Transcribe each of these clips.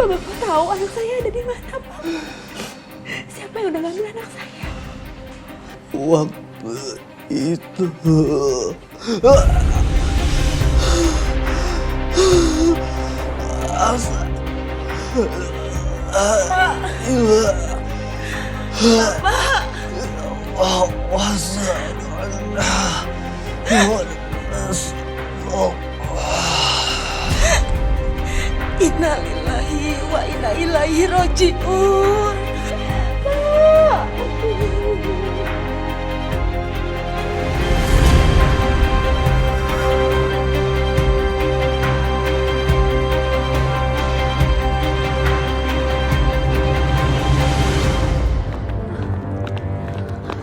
Apa Bapak tahu anak saya ada di mana, Pak? Siapa yang udah ngambil anak saya? Waktu itu Innalillahi wa inna ilaihi raji'un. Pak.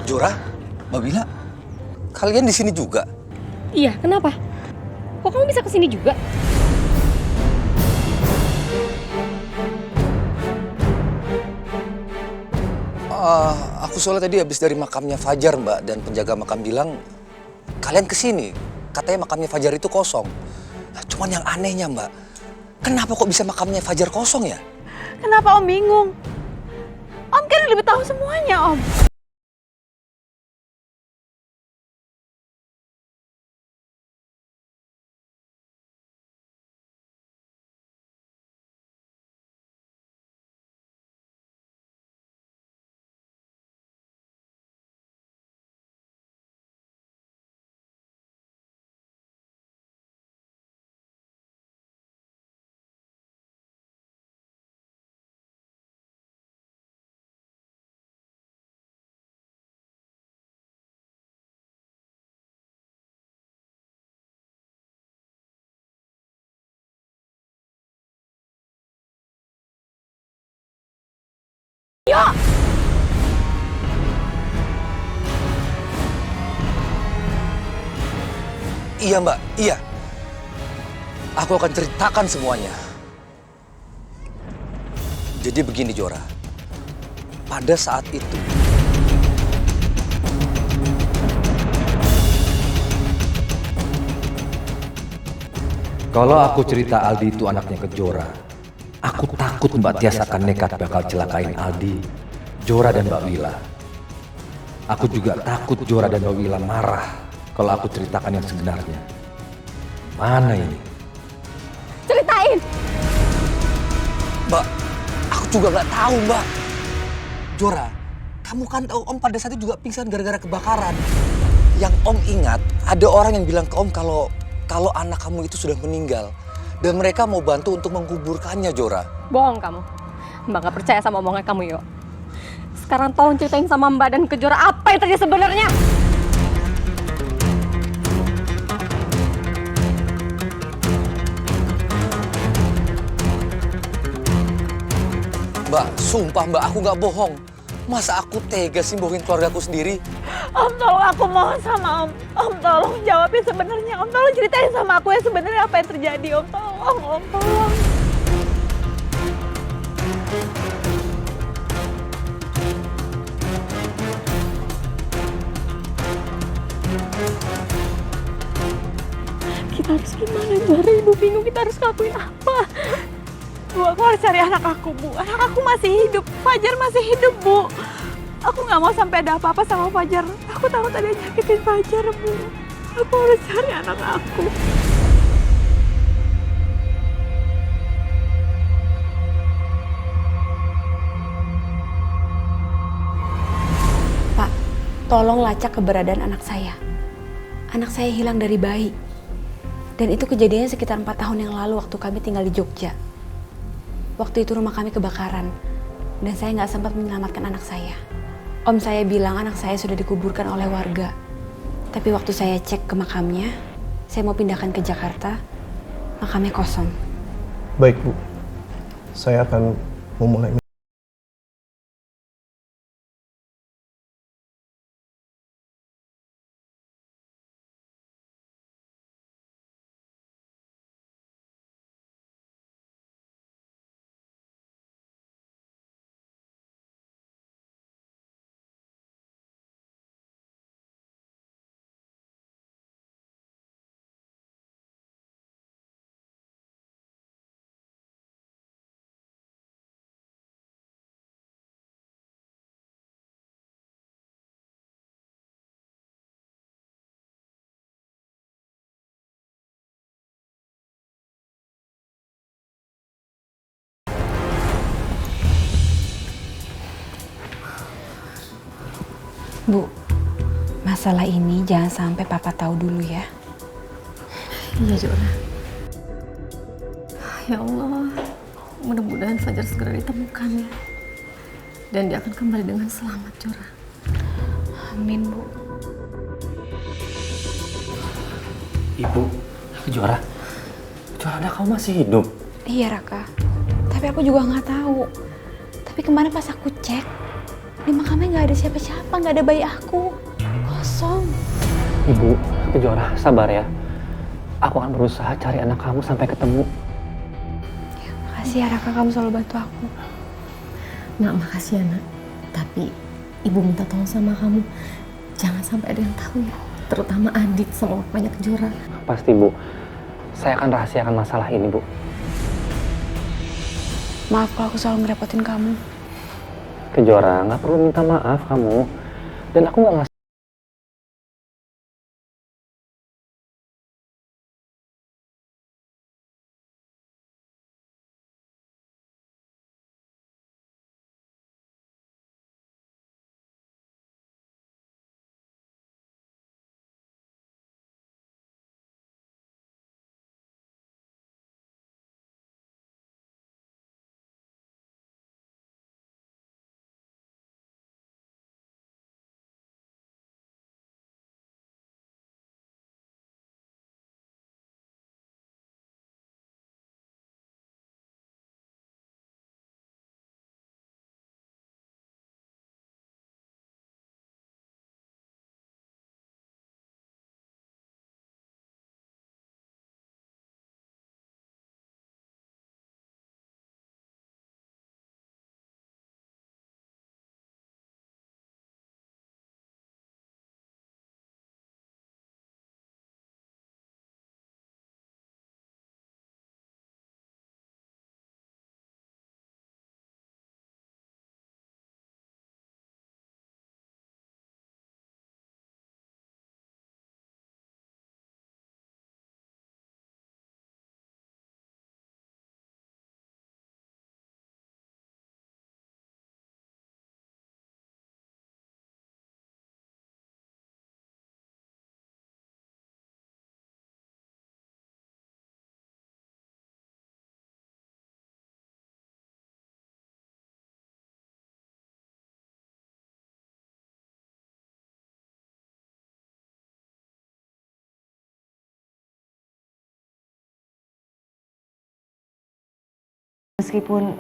Jora, Mbak Bila, kalian di sini juga? Iya, kenapa? Kok kamu bisa kesini juga? Aku soalnya tadi habis dari makamnya Fajar, Mbak, dan penjaga makam bilang kalian kesini. Katanya makamnya Fajar itu kosong. Nah, cuman yang anehnya, Mbak, kenapa kok bisa makamnya Fajar kosong ya? Kenapa Om bingung? Om kan lebih tahu semuanya, Om. Iya, Mbak, iya. Aku akan ceritakan semuanya. Jadi begini, Jora. Pada saat itu, kalau aku cerita Aldi itu anaknya Kejora, aku takut Mbak Tias akan nekat bakal celakain Aldi, Jora dan Mbak Wila. Aku juga takut Jora dan Mbak Wila marah kalau aku ceritakan yang sebenarnya. Mana ini? Ceritain! Mbak, aku juga nggak tahu, Mbak. Jora, kamu kan tahu Om pada saat itu juga pingsan gara-gara kebakaran. Yang Om ingat, ada orang yang bilang ke Om kalau anak kamu itu sudah meninggal. Dan mereka mau bantu untuk menguburkannya, Jora. Bohong kamu. Mbak gak percaya sama omongan kamu, Yo. Sekarang tolong ceritain sama Mbak dan Kejora apa yang terjadi sebenarnya. Mbak, sumpah Mbak, aku nggak bohong. Masa aku tega sih bohongin keluargaku sendiri? Om tolong, aku mohon sama Om. Om tolong jawabin sebenarnya. Om tolong ceritain sama aku ya sebenarnya apa yang terjadi. Om tolong, Om tolong. Kita harus gimana, Jara? Ibu bingung kita harus ngelakuin apa. Bu, aku harus cari anak aku, Bu. Anak aku masih hidup. Fajar masih hidup, Bu. Aku nggak mau sampai ada apa-apa sama Fajar. Aku takut ada yang nyakitin Fajar, Bu. Aku harus cari anak aku. Pak, tolong lacak keberadaan anak saya. Anak saya hilang dari bayi. Dan itu kejadiannya sekitar 4 tahun yang lalu waktu kami tinggal di Jogja. Waktu itu rumah kami kebakaran. Dan saya nggak sempat menyelamatkan anak saya. Om saya bilang anak saya sudah dikuburkan oleh warga. Tapi waktu saya cek ke makamnya, saya mau pindahkan ke Jakarta, makamnya kosong. Baik, Bu. Saya akan memulai Bu, masalah ini jangan sampai papa tahu dulu ya. Iya, Jora. Ya Allah, mudah-mudahan Fajar segera ditemukan ya. Dan dia akan kembali dengan selamat, Jora. Amin, Bu. Ibu, Jora, anak kamu masih hidup. Iya, Raka. Tapi aku juga nggak tahu. Tapi kemarin pas aku cek, di makamnya nggak ada siapa-siapa, nggak ada bayi aku. Kosong. Ibu, Jora, sabar ya. Aku akan berusaha cari anak kamu sampai ketemu. Makasih ya, Raka, kamu selalu bantu aku. Nak, makasih ya, Nak. Tapi Ibu minta tolong sama kamu. Jangan sampai ada yang tahu ya. Terutama Adit sama bapaknya Kejora. Pasti, Bu. Saya akan rahasiakan masalah ini, Bu. Maaf kalau aku selalu ngerepotin kamu. Kejora, nggak perlu minta maaf kamu. Dan aku nggak ngasih. Meskipun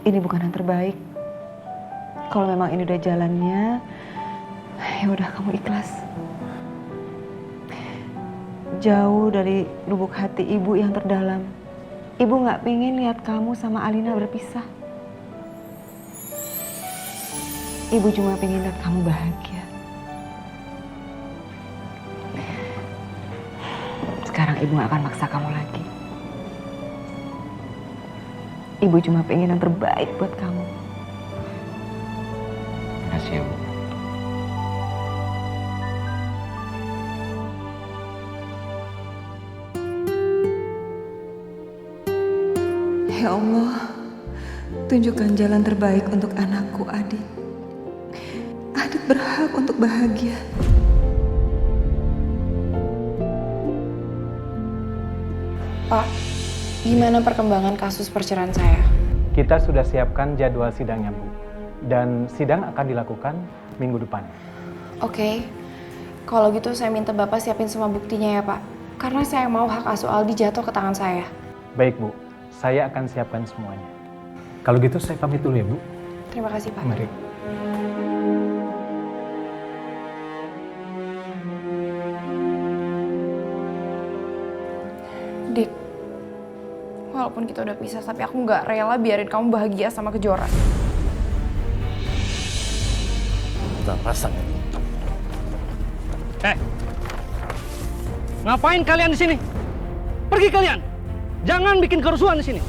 ini bukan yang terbaik, kalau memang ini udah jalannya, ya udah kamu ikhlas. Jauh dari lubuk hati ibu yang terdalam, ibu nggak pengen lihat kamu sama Alina berpisah. Ibu cuma pengen lihat kamu bahagia. Sekarang ibu nggak akan maksa kamu lagi. Ibu cuma pengen yang terbaik buat kamu. Makasih ya, Bu. Ya Allah, tunjukkan jalan terbaik untuk anakku, Adit. Adit berhak untuk bahagia. Pak, gimana perkembangan kasus perceraian saya? Kita sudah siapkan jadwal sidangnya, Bu. Dan sidang akan dilakukan minggu depan. Oke, kalau gitu saya minta Bapak siapin semua buktinya ya, Pak. Karena saya mau hak asuh Aldi jatuh ke tangan saya. Baik, Bu. Saya akan siapkan semuanya. Kalau gitu saya pamit dulu ya, Bu. Terima kasih, Pak. Mari. Dik, walaupun kita udah pisah, tapi aku nggak rela biarin kamu bahagia sama Kejora. Kita pasang ini. Ngapain kalian di sini? Pergi kalian. Jangan bikin kerusuhan di sini.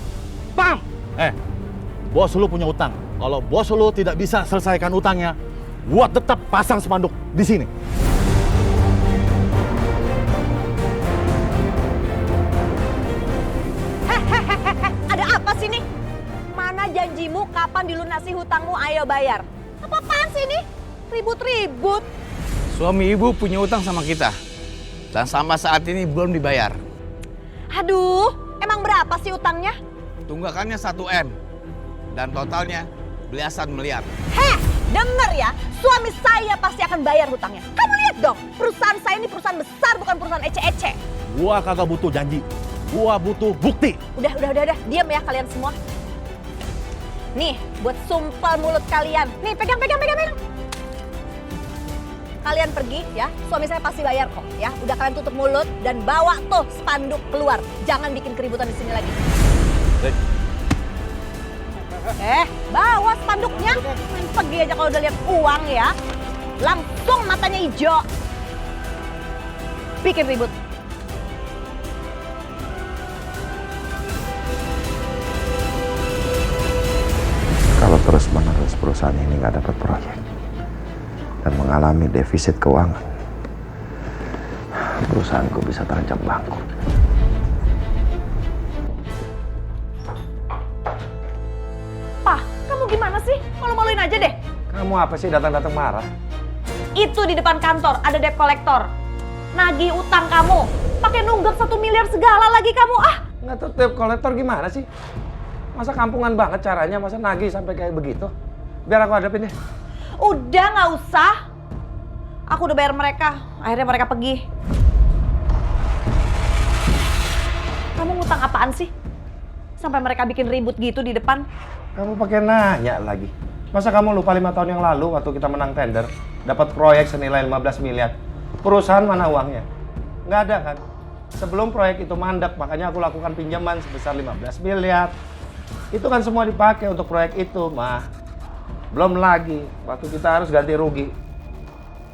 Paham? Bos lu punya utang. Kalau bos lu tidak bisa selesaikan utangnya, gua tetap pasang spanduk di sini. Ada apa sih nih? Mana janjimu kapan dilunasi hutangmu, ayo bayar. Apa-apaan sih ini? Ribut-ribut. Suami ibu punya utang sama kita. Dan sampai saat ini belum dibayar. Aduh, emang berapa sih utangnya? Tunggakannya 1 M. Dan totalnya belasan miliar. Heh, denger ya, suami saya pasti akan bayar hutangnya. Kamu lihat dong, perusahaan saya ini perusahaan besar, bukan perusahaan ece-ece. Gua kagak butuh janji. Gua butuh bukti. Udah, diam ya kalian semua. Nih, buat sumpel mulut kalian. Nih, pegang. Kalian pergi ya, suami saya pasti bayar kok ya. Udah kalian tutup mulut dan bawa tuh spanduk keluar. Jangan bikin keributan di sini lagi. Bawa spanduknya. Pergi aja kalau udah lihat uang ya. Langsung matanya hijau. Bikin ribut. Kalau terus-menerus perusahaan ini nggak dapat proyek dan mengalami defisit keuangan, perusahaanku bisa terancam bangkrut. Pak, kamu gimana sih? Malu-maluin aja deh. Kamu apa sih datang-datang marah? Itu di depan kantor ada debt collector. Nagih utang kamu. Pakai nunggak 1 miliar segala lagi kamu. Nggak tahu debt collector gimana sih? Masa kampungan banget caranya, masa nagih sampai kayak begitu? Biar aku hadapin deh. Udah nggak usah. Aku udah bayar mereka. Akhirnya mereka pergi. Kamu ngutang apaan sih? Sampai mereka bikin ribut gitu di depan. Kamu pakai nanya lagi. Masa kamu lupa 5 tahun yang lalu waktu kita menang tender, dapat proyek senilai 15 miliar. Perusahaan mana uangnya? Nggak ada kan? Sebelum proyek itu mandek, makanya aku lakukan pinjaman sebesar 15 miliar. Itu kan semua dipakai untuk proyek itu, mah. Belum lagi waktu kita harus ganti rugi.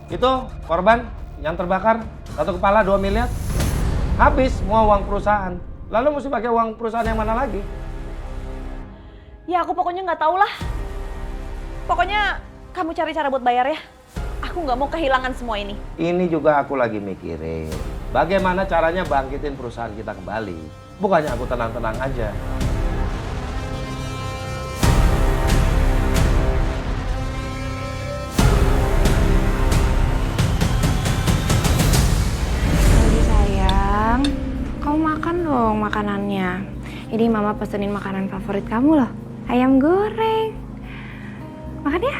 Itu korban yang terbakar, 1 kepala 2 miliar. Habis semua uang perusahaan. Lalu mesti pakai uang perusahaan yang mana lagi? Ya aku pokoknya nggak tahu lah. Pokoknya kamu cari cara buat bayar ya. Aku nggak mau kehilangan semua ini. Ini juga aku lagi mikirin. Bagaimana caranya bangkitin perusahaan kita kembali. Bukannya aku tenang-tenang aja. Kamu makan dong makanannya. Ini mama pesenin makanan favorit kamu loh. Ayam goreng. Makan ya?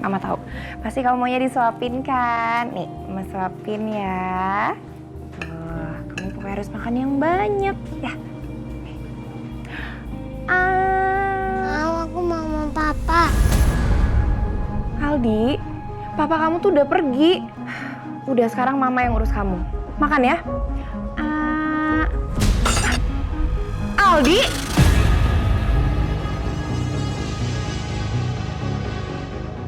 Mama tahu. Pasti kamu maunya disuapin kan? Nih, mama suapin ya. Tuh, kamu pokoknya harus makan yang banyak ya. Aku mau sama papa. Aldi, papa kamu tuh udah pergi. Udah sekarang mama yang urus kamu. Makan ya. Aldi.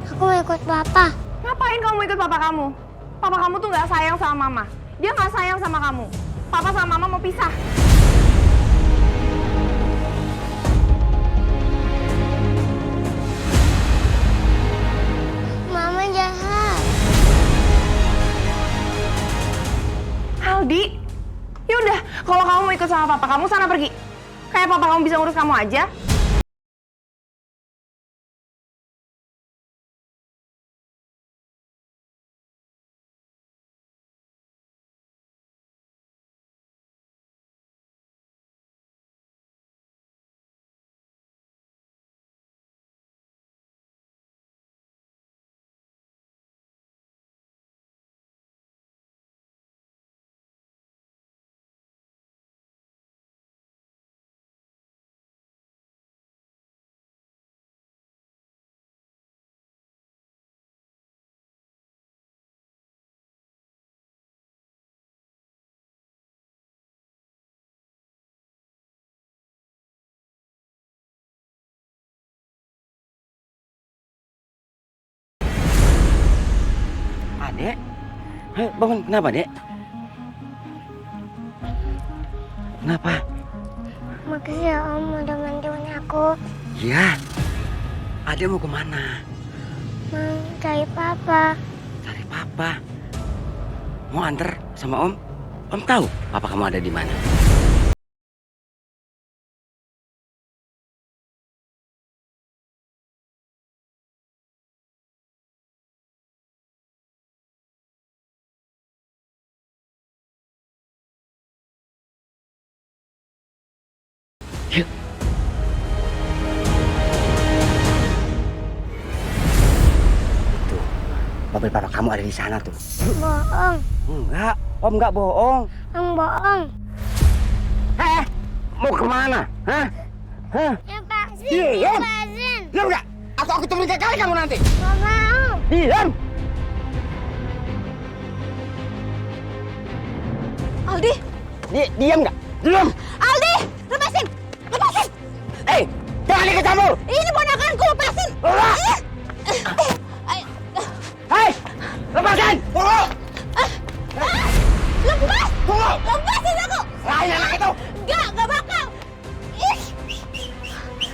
Aku mau ikut papa. Ngapain kamu ikut papa kamu? Papa kamu tuh nggak sayang sama mama. Dia nggak sayang sama kamu. Papa sama mama mau pisah. Mama jahat. Aldi, yaudah kalau kamu mau ikut sama papa kamu sana pergi. Kayak papa kamu bisa ngurus kamu aja. Dek, bangun. Kenapa, Dek? Kenapa? Makasih ya Om udah bantuin aku. Ya, Adek mau kemana? Mau cari papa. Cari papa? Mau anter sama Om? Om tahu papa kamu ada di mana? Yuk. Itu, mobil papa kamu ada di sana tuh. Bohong. Enggak, Om nggak bohong. Om bohong. Mau kemana? Hah? Hah? Lepasin. Diam. Lepasin. Diam nggak? Aku temuin kali kamu nanti. Gak mau. Diam. Aldi! Diam nggak? Diam. Aldi! Lepasin! Lepasin! Jangan ikut campur. Ini ponakanku, lepasin! Hei, lepasin! Tunggu. Lepas! Tunggu. Lepasin aku! Lain anak itu. Gak bakal! Ih!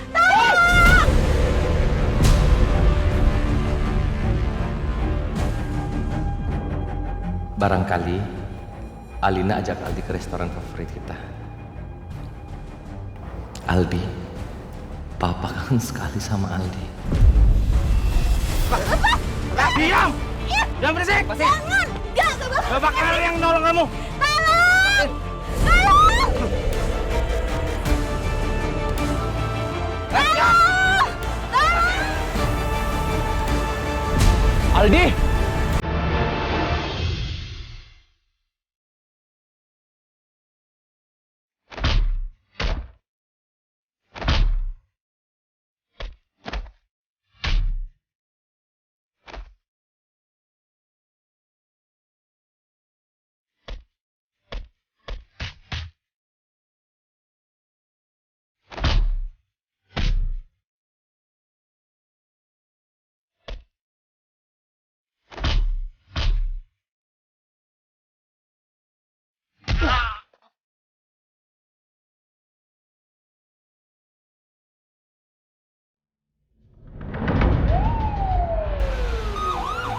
Tolong! Barangkali Alina ajak Aldi ke restoran favorit kita. Aldi, Papa kangen sekali sama Aldi. Diam! Jangan berisik! Jangan! Gak bakal! Bapak kali yang nolong kamu. Tolong! Tolong! Tolong! Tolong! Aldi!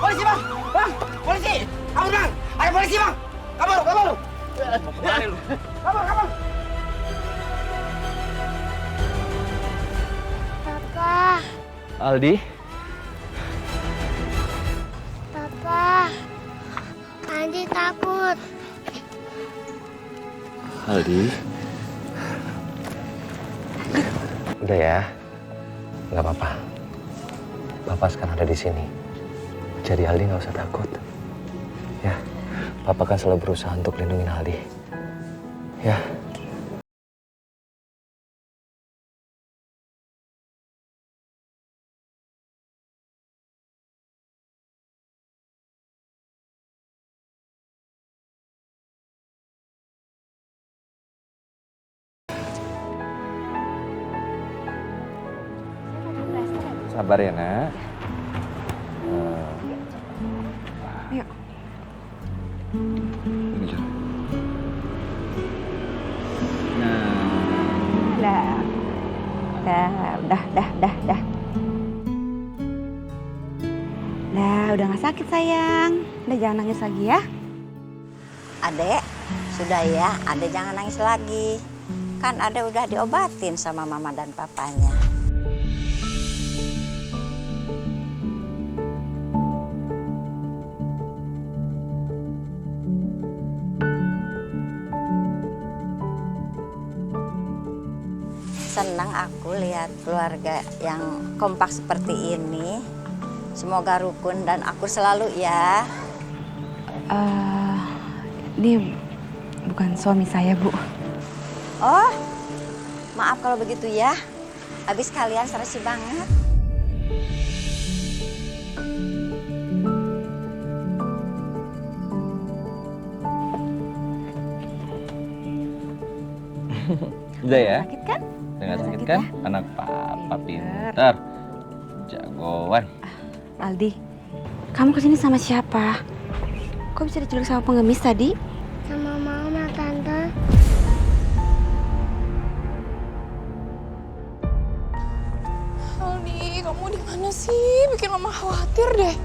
Polisi bang! Bang! Polisi! Kabur bang! Ada polisi bang! Kabur! Kabur! Mau kemana lu? Kabur! Kabur! Papa. Aldi? Papa. Andi takut. Aldi? Udah ya, nggak apa-apa. Papa sekarang ada di sini. Jadi Aldi nggak usah takut. Ya, Papa kan selalu berusaha untuk lindungin Aldi. Ya. Sabar ya, Nak. Yuk. Dah. Udah nggak sakit sayang. Udah jangan nangis lagi ya. Adek, sudah ya, Adek jangan nangis lagi. Kan Adek udah diobatin sama mama dan papanya. Senang aku lihat keluarga yang kompak seperti ini. Semoga rukun dan akur selalu ya. Dia bukan suami saya, Bu. Oh, maaf kalau begitu ya. Habis kalian serasi banget. Udah ya? Sakit kan? Udah nggak sakit kan? Anak Papa pintar. Jagoan. Aldi, kamu kesini sama siapa? Kok bisa diculik sama pengemis tadi? Sama mama, Tante. Aldi, kamu di mana sih? Bikin mama khawatir deh.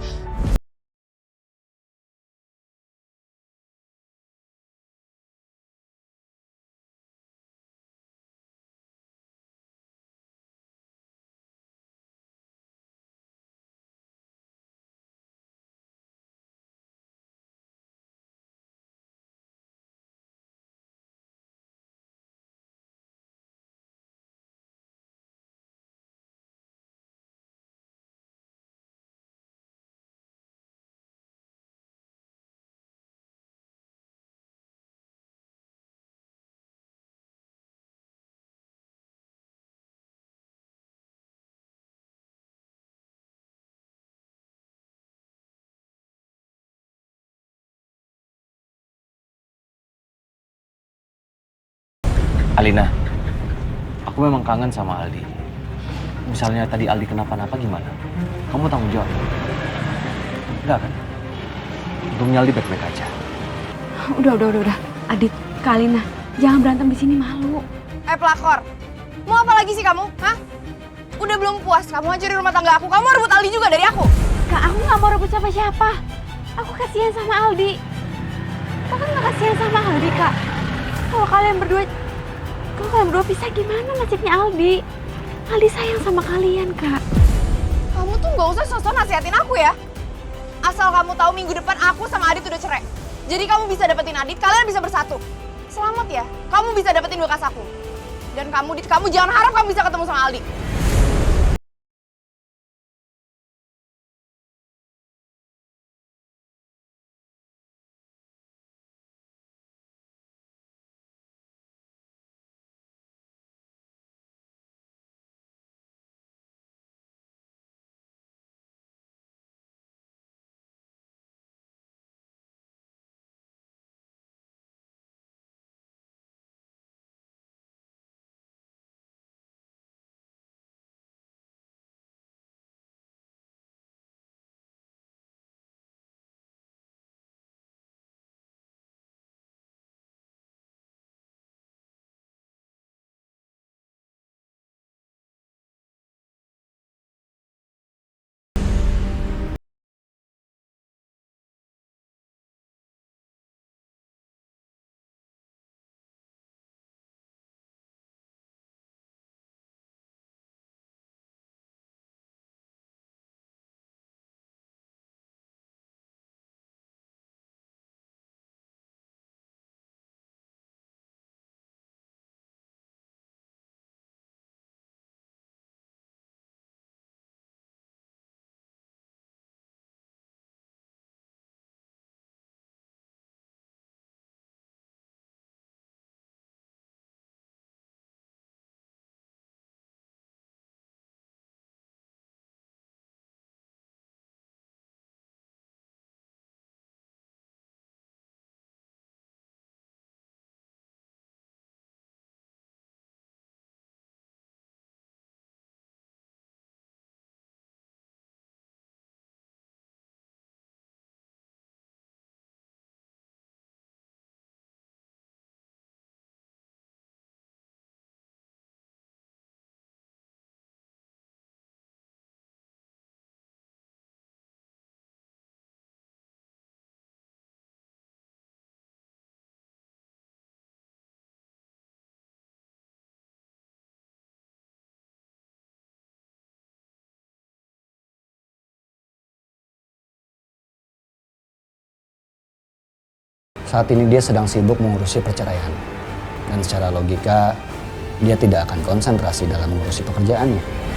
Alina, aku memang kangen sama Aldi. Misalnya tadi Aldi kenapa-napa gimana? Kamu tanggung jawab? Enggak kan? Untungnya Aldi baik-baik aja. Udah. Adit, Kak Alina, jangan berantem di sini, malu. Pelakor, mau apa lagi sih kamu? Hah? Udah belum puas kamu hancurin rumah tangga aku, kamu rebut Aldi juga dari aku. Kak, aku nggak mau rebut siapa-siapa. Aku kasihan sama Aldi. Kakak nggak kasihan sama Aldi, Kak. Kalau kalian berdua pisah, gimana nasibnya Aldi? Aldi sayang sama kalian, Kak. Kamu tuh nggak usah sosok nasihatin aku ya. Asal kamu tahu minggu depan aku sama Adit udah cerai. Jadi kamu bisa dapetin Adit, kalian bisa bersatu. Selamat ya, kamu bisa dapetin bekas aku. Dan kamu jangan harap kamu bisa ketemu sama Aldi. Saat ini dia sedang sibuk mengurusi perceraian. Dan secara logika, dia tidak akan konsentrasi dalam mengurusi pekerjaannya.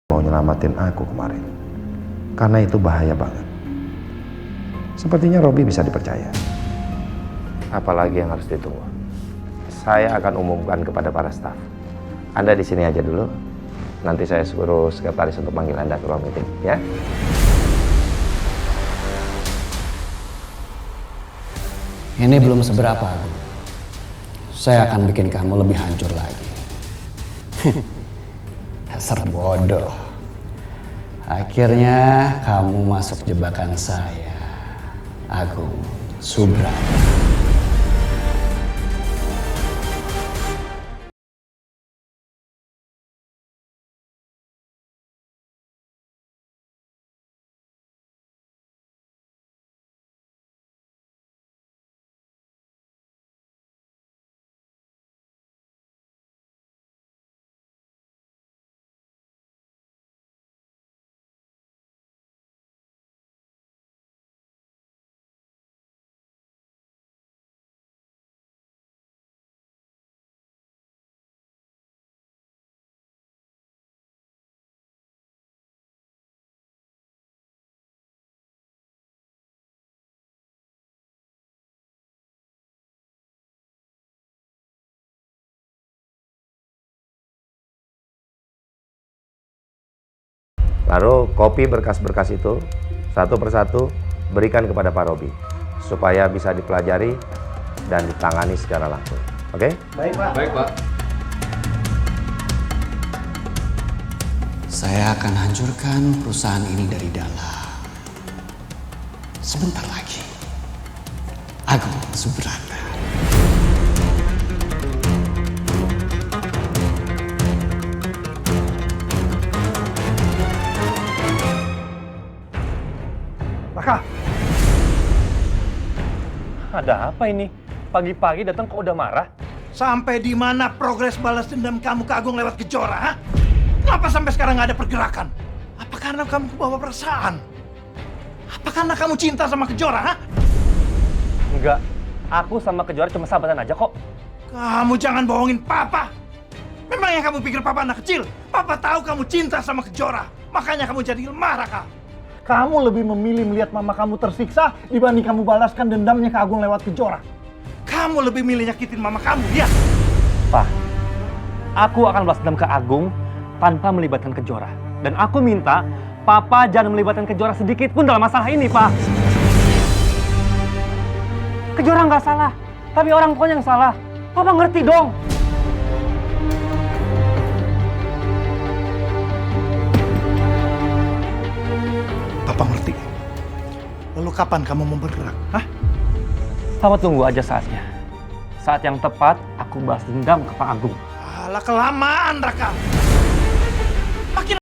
Mau nyelamatin aku kemarin. Karena itu bahaya banget. Sepertinya Robi bisa dipercaya. Apalagi yang harus ditunggu. Saya akan umumkan kepada para staf. Anda di sini aja dulu. Nanti saya suruh sekretaris untuk panggil Anda ke ruang meeting, ya. Ini belum seberapa, Agung. Saya akan bikin kamu lebih hancur lagi. Dasar bodoh. Akhirnya kamu masuk jebakan saya, Agung Subrata. Lalu copy berkas-berkas itu satu persatu berikan kepada Pak Robi supaya bisa dipelajari dan ditangani secara langsung. Oke? Baik, Pak. Baik, Pak. Saya akan hancurkan perusahaan ini dari dalam. Sebentar lagi, Agung Subrata. Raka! Ada apa ini? Pagi-pagi datang kok udah marah? Sampai di mana progres balas dendam kamu ke Agung lewat Kejora, ha? Kenapa sampai sekarang nggak ada pergerakan? Apa karena kamu kebawa perasaan? Apa karena kamu cinta sama Kejora, ha? Enggak, aku sama Kejora cuma sahabatan aja kok. Kamu jangan bohongin Papa. Memang yang kamu pikir Papa anak kecil? Papa tahu kamu cinta sama Kejora. Makanya kamu jadi lemah, Raka. Kamu lebih memilih melihat mama kamu tersiksa dibanding kamu balaskan dendamnya ke Agung lewat Kejora. Kamu lebih milih nyakitin mama kamu, ya? Pak, aku akan balas dendam ke Agung tanpa melibatkan Kejora. Dan aku minta Papa jangan melibatkan Kejora sedikit pun dalam masalah ini, Pak. Kejora nggak salah, tapi orang tuanya yang salah. Papa ngerti dong. Papa ngerti. Lalu kapan kamu mau bergerak, hah? Papa tunggu aja saatnya. Saat yang tepat, aku balas dendam ke Pak Agung. Alah, kelamaan, Raka. Makin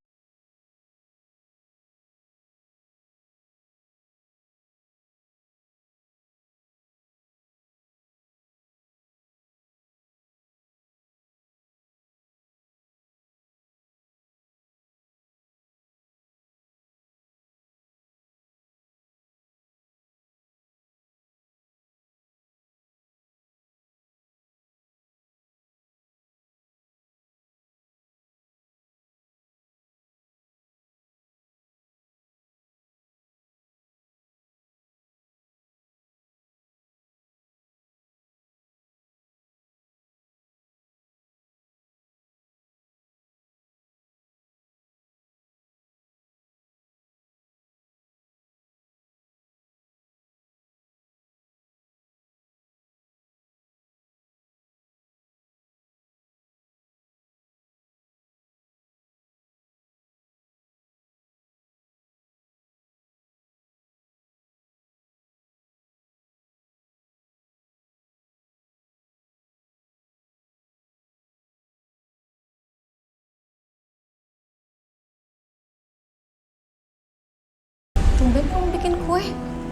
Tumben kamu bikin kue.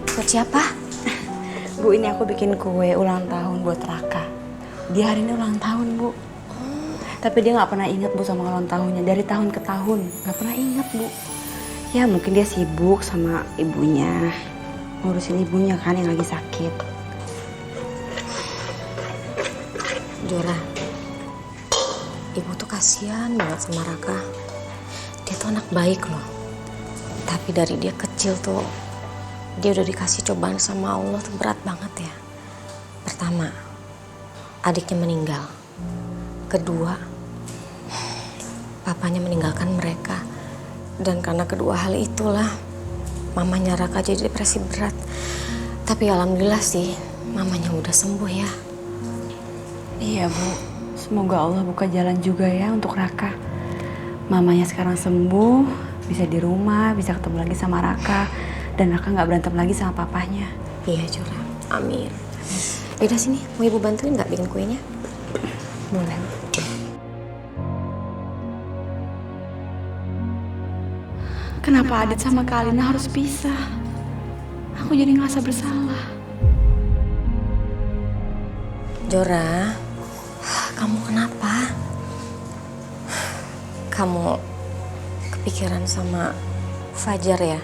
Buat siapa? Bu, ini aku bikin kue ulang tahun buat Raka. Dia hari ini ulang tahun, Bu. Tapi dia nggak pernah ingat, Bu, sama ulang tahunnya. Dari tahun ke tahun. Nggak pernah ingat, Bu. Ya, mungkin dia sibuk sama ibunya. Ngurusin ibunya kan yang lagi sakit. Jora, ibu tuh kasihan banget sama Raka. Dia tuh anak baik loh. Tapi dari dia kecil tuh, dia udah dikasih cobaan sama Allah tuh berat banget ya. Pertama, adiknya meninggal. Kedua, papanya meninggalkan mereka. Dan karena kedua hal itulah, mamanya Raka jadi depresi berat. Tapi alhamdulillah sih, mamanya udah sembuh ya. Iya, Bu. Semoga Allah buka jalan juga ya untuk Raka. Mamanya sekarang sembuh, bisa di rumah, bisa ketemu lagi sama Raka, dan Raka nggak berantem lagi sama papanya. Iya, Jora. Amin. Yaudah sini, mau ibu bantuin nggak bikin kuenya? Boleh. Kenapa Adit sama Kak Alina harus pisah? Aku jadi ngerasa bersalah. Jora, kamu kenapa? Kamu kepikiran sama Fajar ya?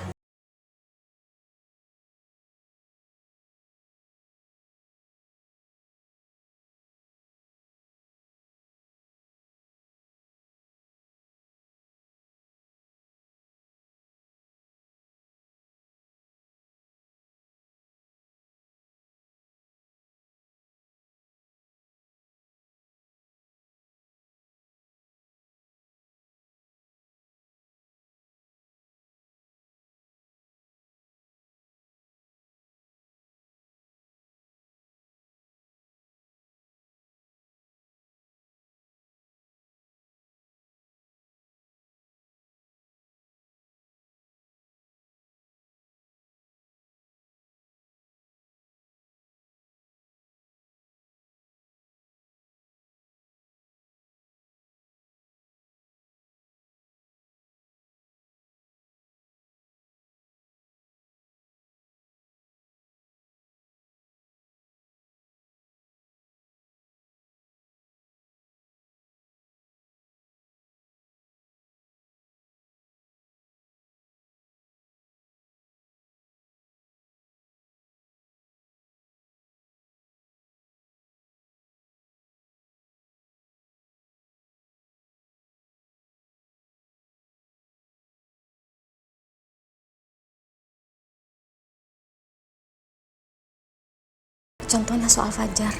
Contohnya soal Fajar.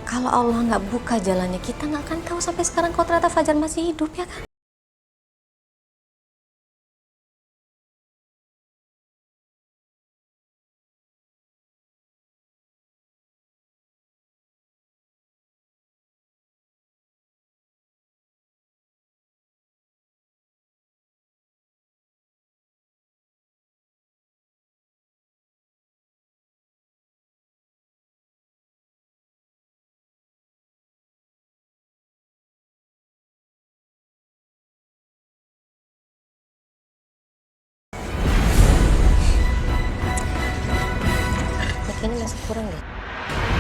Kalau Allah nggak buka jalannya, kita nggak akan tahu sampai sekarang kalau ternyata Fajar masih hidup, ya kan? Kayaknya masih kurang deh.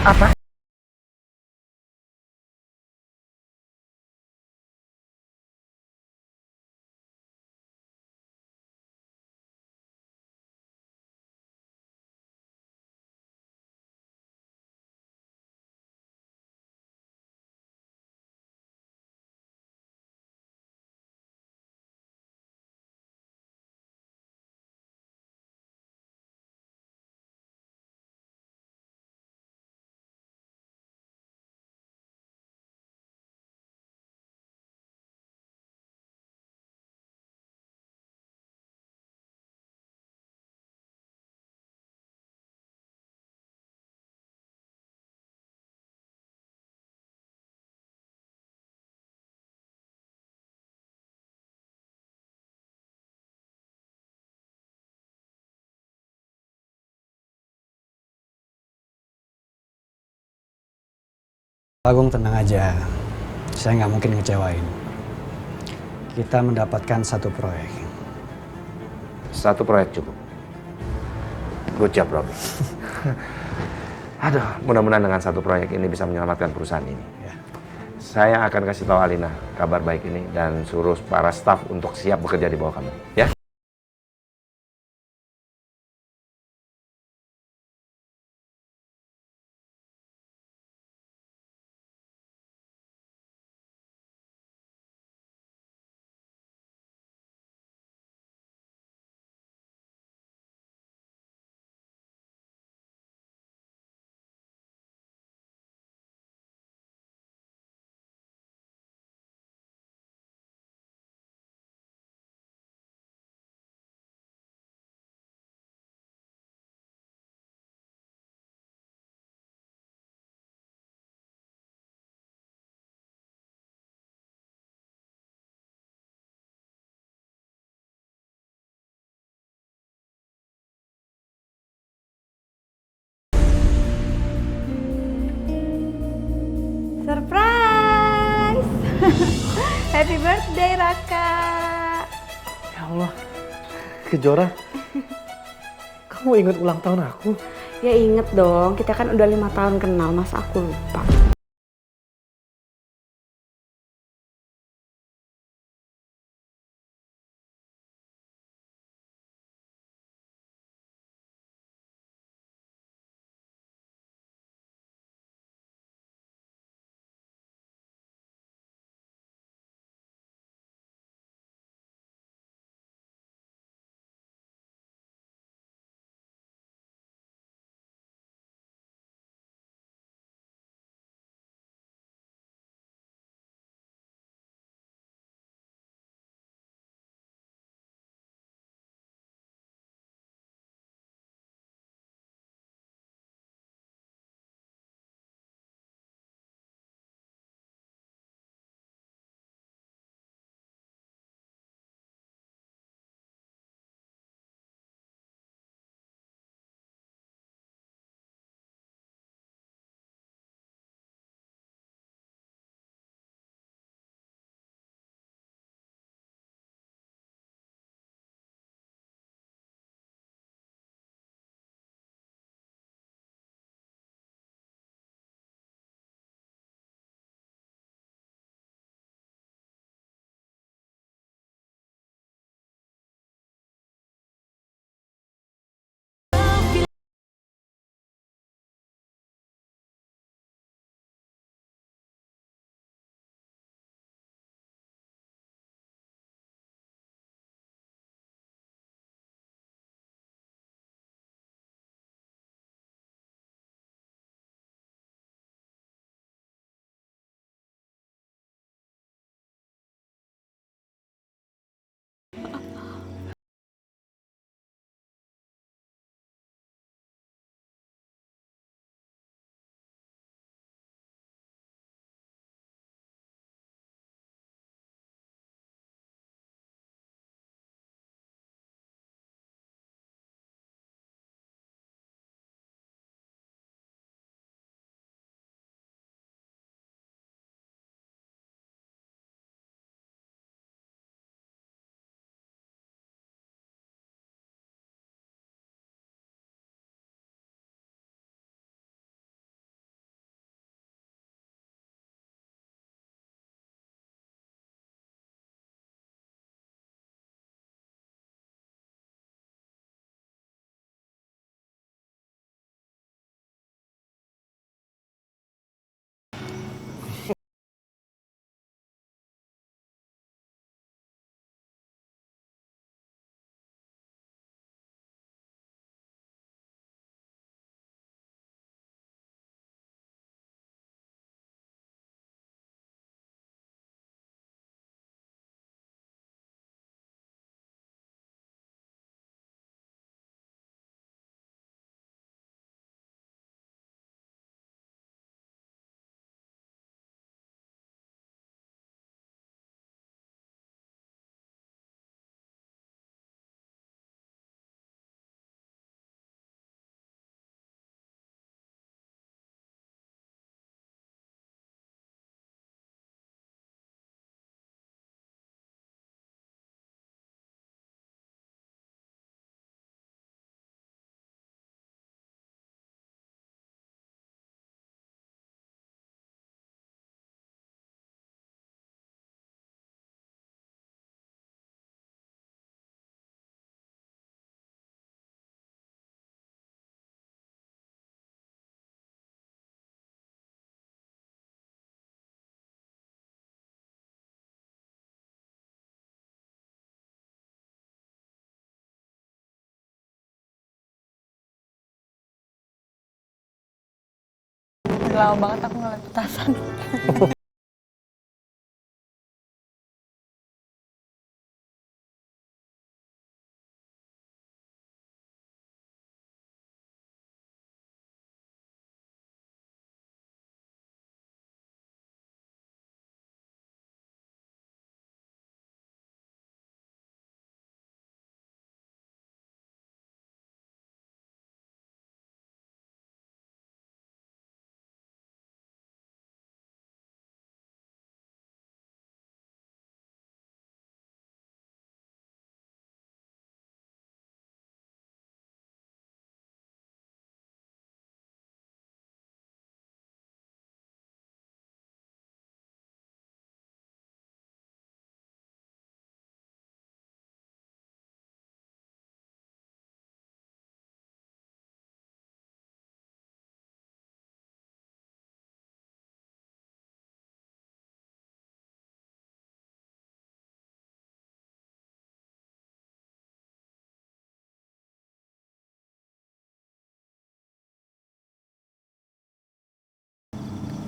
Apa? Agung, tenang aja. Saya nggak mungkin ngecewain. Kita mendapatkan satu proyek. Satu proyek cukup. Good job, Robi. Aduh, mudah-mudahan dengan satu proyek ini bisa menyelamatkan perusahaan ini. Ya. Saya akan kasih tahu Alina kabar baik ini dan suruh para staf untuk siap bekerja di bawah kamu. Ya? Surprise! Happy birthday, Raka! Ya Allah, Kejora, kamu ingat ulang tahun aku? Ya inget dong, kita kan udah 5 tahun kenal, masa aku lupa. lama banget aku ngeliat petasan.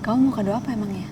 Kamu mau kado apa emangnya?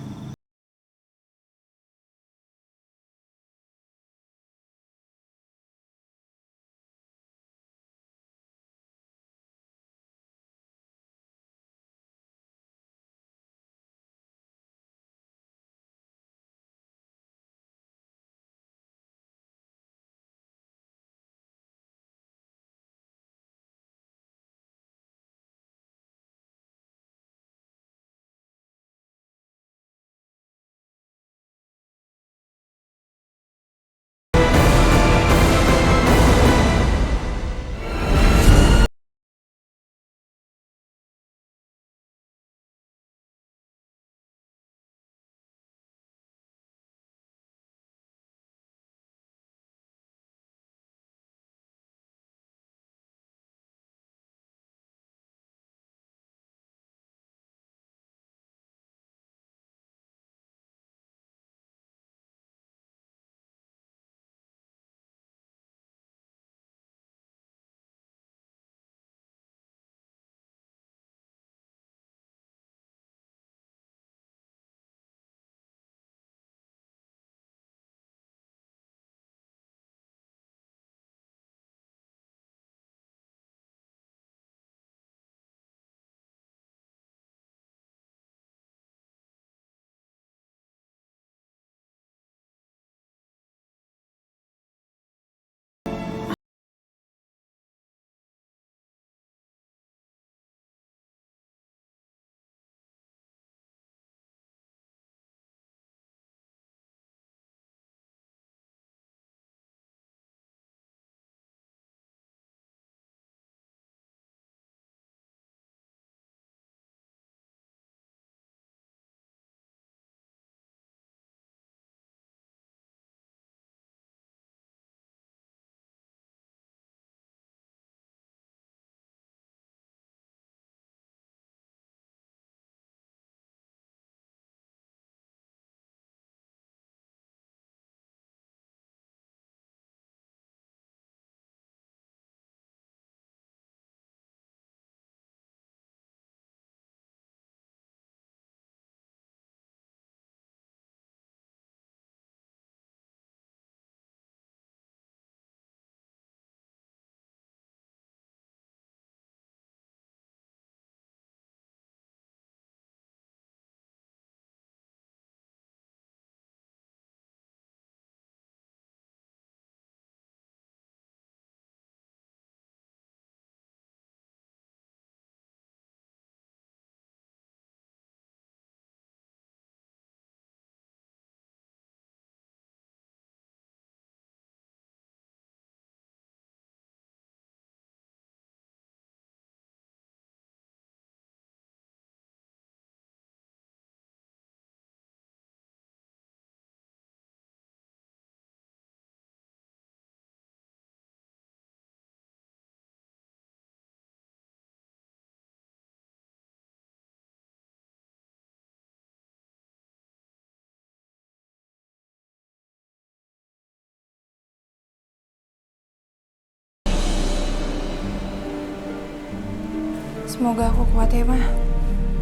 Semoga aku kuat ya, Ma.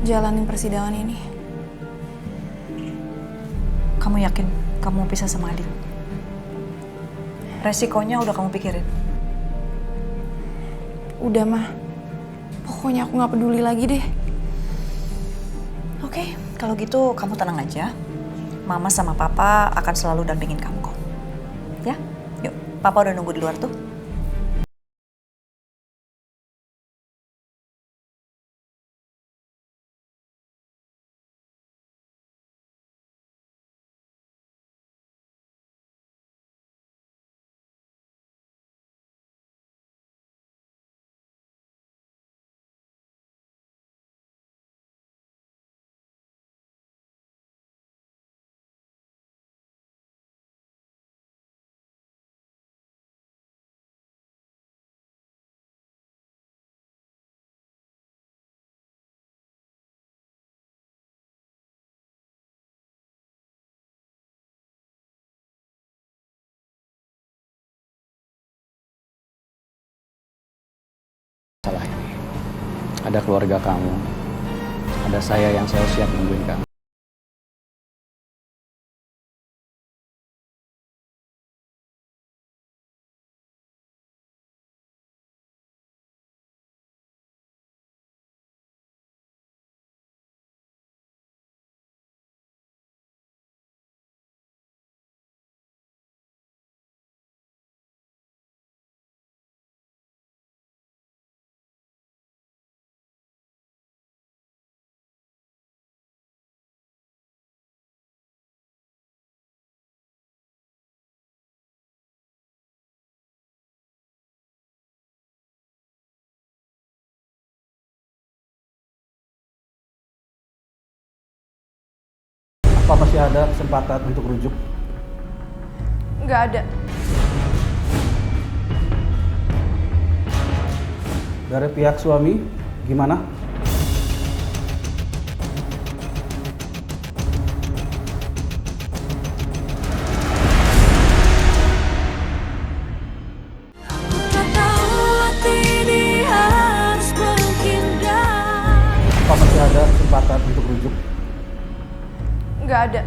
jalanin persidangan ini. Kamu yakin kamu pisah sama Adit? Resikonya udah kamu pikirin? Udah mah, pokoknya aku gak peduli lagi deh. Oke, kalau gitu kamu tenang aja. Mama sama Papa akan selalu dampingin kamu kok. Ya, yuk. Papa udah nunggu di luar tuh. Salah ini. Ada keluarga kamu, ada saya yang selalu siap nungguin kamu. Apa masih ada kesempatan untuk rujuk? Nggak ada. Dari pihak suami, gimana? Apa masih ada kesempatan untuk rujuk? Nggak ada.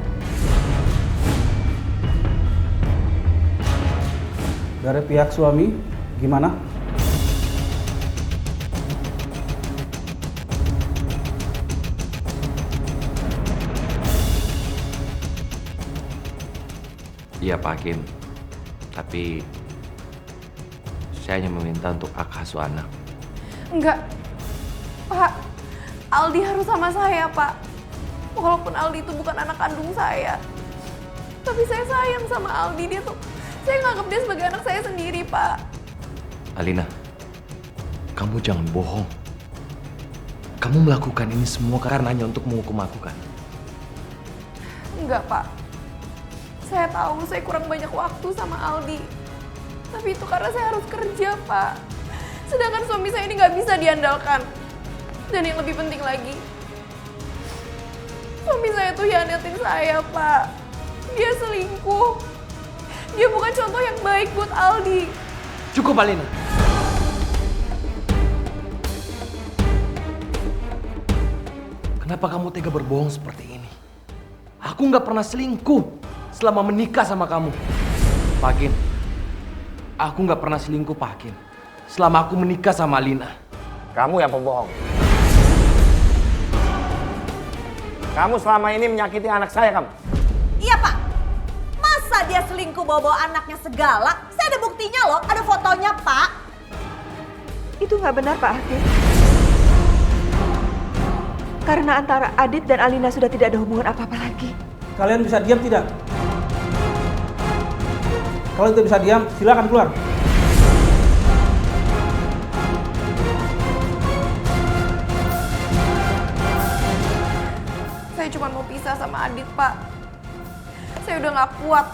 Dari pihak suami, gimana? Iya Pak Hakim, tapi saya hanya meminta untuk hak asuh anak. Enggak. Pak, Aldi harus sama saya, Pak. Walaupun Aldi itu bukan anak kandung saya. Tapi saya sayang sama Aldi, saya nganggap dia sebagai anak saya sendiri, Pak. Alina, kamu jangan bohong. Kamu melakukan ini semua karena hanya untuk menghukum aku kan? Enggak, Pak. Saya tahu saya kurang banyak waktu sama Aldi. Tapi itu karena saya harus kerja, Pak. Sedangkan suami saya ini nggak bisa diandalkan. Dan yang lebih penting lagi, suami saya tuh hianatin saya, Pak. Dia selingkuh. Dia bukan contoh yang baik buat Aldi. Cukup, Alina. Kenapa kamu tega berbohong seperti ini? Aku nggak pernah selingkuh selama menikah sama kamu. Pak Hakim, aku nggak pernah selingkuh, Pak Hakim, selama aku menikah sama Alina. Kamu yang pembohong. Kamu selama ini menyakiti anak saya, kamu. Iya, Pak. Masa dia selingkuh bawa-bawa anaknya segala? Saya ada buktinya loh, ada fotonya, Pak. Itu nggak benar, Pak Hakim. Karena antara Adit dan Alina sudah tidak ada hubungan apa-apa lagi. Kalian bisa diam tidak? Kalau tidak bisa diam, silakan keluar. Saya cuma mau pisah sama Adit, Pak. Saya udah nggak kuat.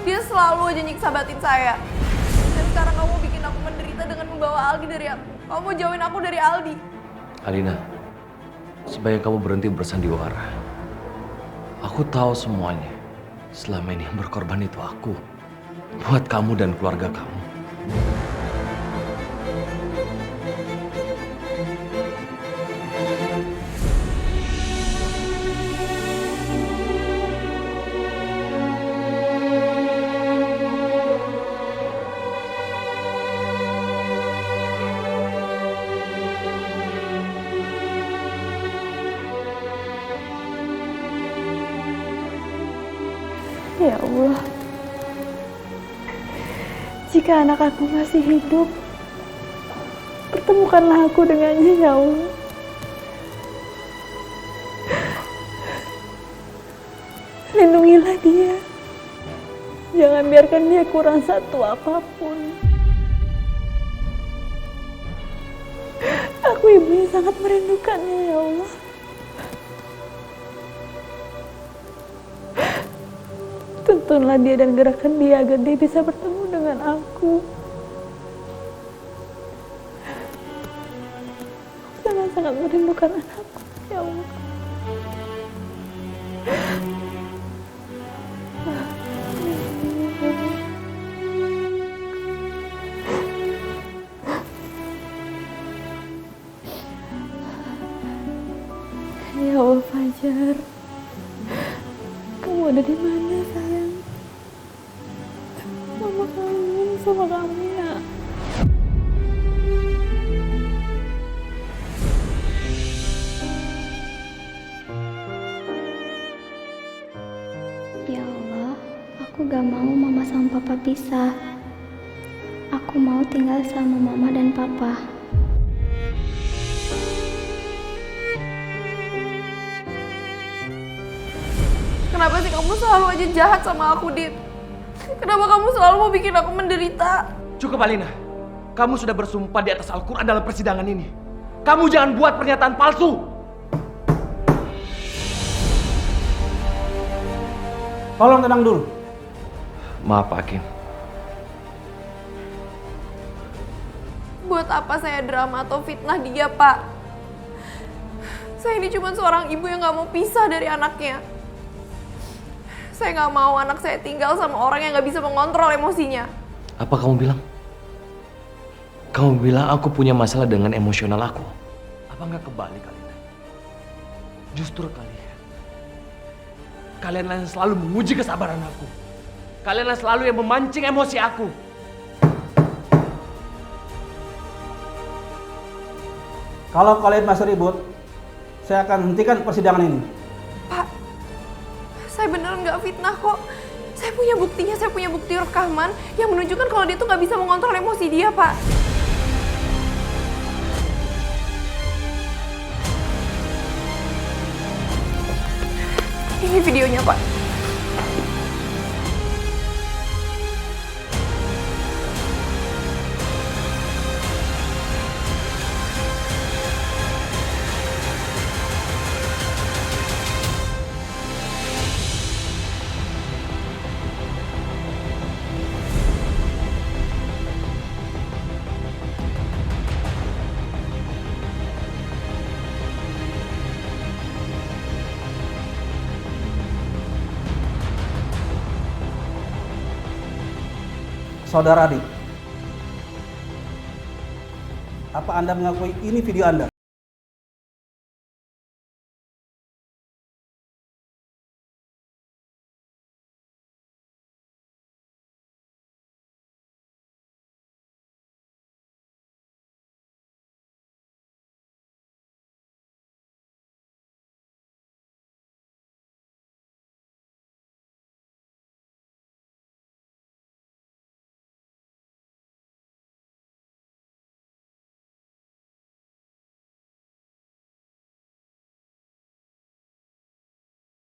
Dia selalu aja nyiksa batin saya. Dan sekarang kamu bikin aku menderita dengan membawa Aldi dari aku. Kamu mau jauhin aku dari Aldi. Alina, sebaiknya kamu berhenti bersandiwara. Aku tahu semuanya. Selama ini yang berkorban itu aku. Buat kamu dan keluarga kamu. Ya Allah, jika anak aku masih hidup, pertemukanlah aku dengannya, ya Allah. Lindungilah dia. Jangan biarkan dia kurang satu apapun. Aku ibunya sangat merindukannya, ya Allah. Tuntunlah dia dan gerakkan dia agar dia bisa bertemu dengan aku. Aku sangat merindukan anakku, ya Allah. Ya Allah, Fajar. Kamu ada di mana, sayang? Mama kangen sama kamu, ya. Ya Allah, aku gak mau mama sama papa pisah. Aku mau tinggal sama mama dan papa. Kenapa sih kamu selalu aja jahat sama aku, Dit? Kenapa kamu selalu mau bikin aku menderita? Cukup, Alina. Kamu sudah bersumpah di atas Al-Quran dalam persidangan ini. Kamu jangan buat pernyataan palsu. Tolong tenang dulu. Maaf, Pak Hakim. Buat apa saya drama atau fitnah dia, Pak? Saya ini cuma seorang ibu yang gak mau pisah dari anaknya. Saya gak mau anak saya tinggal sama orang yang gak bisa mengontrol emosinya. Apa kamu bilang? Kamu bilang aku punya masalah dengan emosional aku. Apa nggak kebalik, Alina? Justru kalian yang selalu menguji kesabaran aku. Kalian yang selalu yang memancing emosi aku. Kalau kalian masih ribut, saya akan hentikan persidangan ini. Saya beneran gak fitnah kok. Saya punya buktinya, saya punya bukti rekaman yang menunjukkan kalau dia tuh gak bisa mengontrol emosi dia, Pak. Ini videonya, Pak. Saudara Adik, apa Anda mengakui ini video Anda?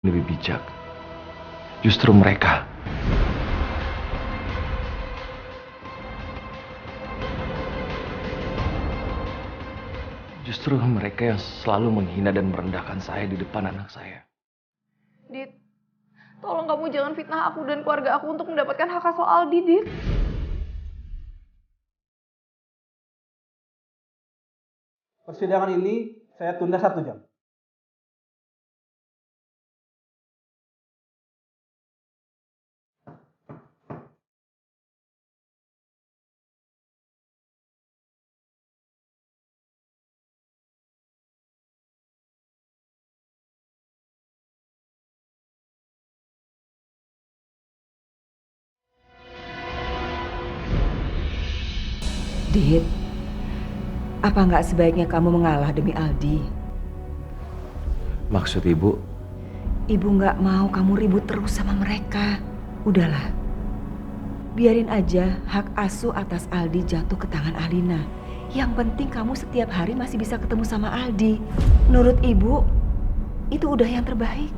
Lebih bijak. Justru mereka. Justru mereka yang selalu menghina dan merendahkan saya di depan anak saya. Dit, tolong kamu jangan fitnah aku dan keluarga aku untuk mendapatkan hak asuh Aldi, Dit. Persidangan ini saya tunda 1 jam. Dit, apa nggak sebaiknya kamu mengalah demi Aldi? Maksud ibu? Ibu nggak mau kamu ribut terus sama mereka. Udahlah, biarin aja hak asuh atas Aldi jatuh ke tangan Alina. Yang penting kamu setiap hari masih bisa ketemu sama Aldi. Menurut ibu, itu udah yang terbaik.